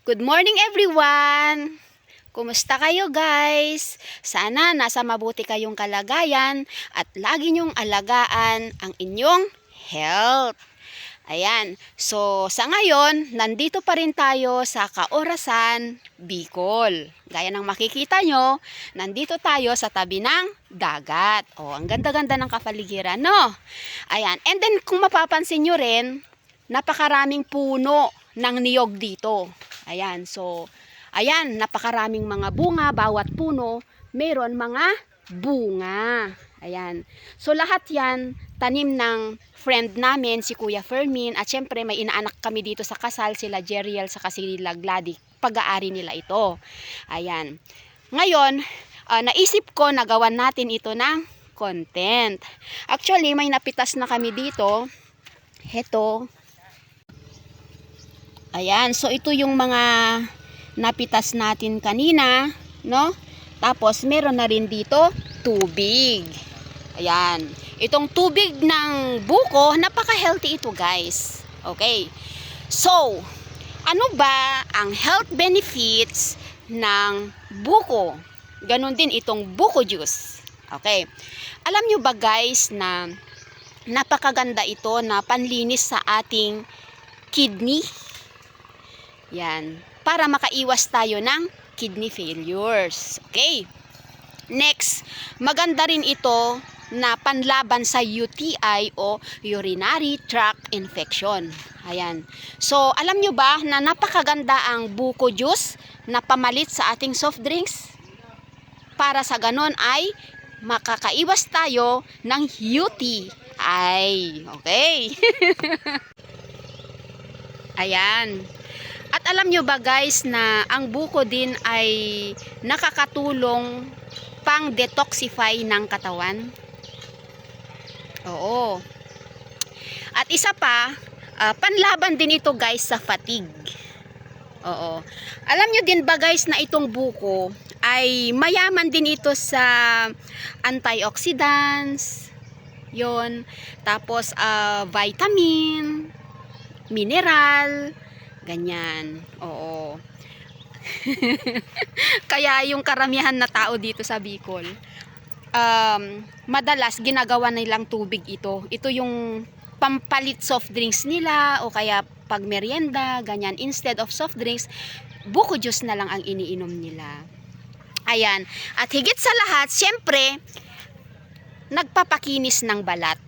Good morning everyone! Kumusta kayo guys? Sana nasa mabuti kayong kalagayan at lagi nyong alagaan ang inyong health. Ayan, so sa ngayon, nandito pa rin tayo sa Kaorasan, Bicol. Gaya ng makikita nyo, nandito tayo sa tabi ng dagat. Oh, ang ganda-ganda ng kapaligiran, no? Ayan, and then kung mapapansin nyo rin, napakaraming puno ng niyog dito. Ayan, so, ayan, napakaraming mga bunga, bawat puno, meron mga bunga. Ayan, so lahat yan, tanim ng friend namin, si Kuya Fermin, at syempre may inaanak kami dito sa kasal, sila Jeriel, sa sila Glady, pag-aari nila ito. Ayan, ngayon, naisip ko na gawan natin ito ng content. Actually, may napitas na kami dito. Heto. Ayan, so ito yung mga napitas natin kanina, no? Tapos meron na rin dito tubig. Ayan, itong tubig ng buko, napaka-healthy ito guys. Okay, so ano ba ang health benefits ng buko? Ganon din itong buko juice. Okay, alam nyo ba guys na napakaganda ito na panlinis sa ating kidney? Yan, para makaiwas tayo ng kidney failures. Okay. Next, maganda rin ito na panlaban sa UTI o urinary tract infection. Ayan. So, alam nyo ba na napakaganda ang buko juice na pamalit sa ating soft drinks? Para sa ganon ay makakaiwas tayo ng UTI. Okay. Ayan. At alam nyo ba guys na ang buko din ay nakakatulong pang detoxify ng katawan? Oo. At isa pa, panlaban din ito guys sa fatigue. Oo. Alam nyo din ba guys na itong buko ay mayaman din ito sa antioxidants, yon, tapos vitamin, mineral, ganyan. Oo. Kaya yung karamihan na tao dito sa Bicol, madalas ginagawa nilang tubig ito. Ito yung pampalit soft drinks nila o kaya pag merienda, ganyan. Instead of soft drinks, buko juice na lang ang iniinom nila. Ayan. At higit sa lahat, syempre, nagpapakinis ng balat.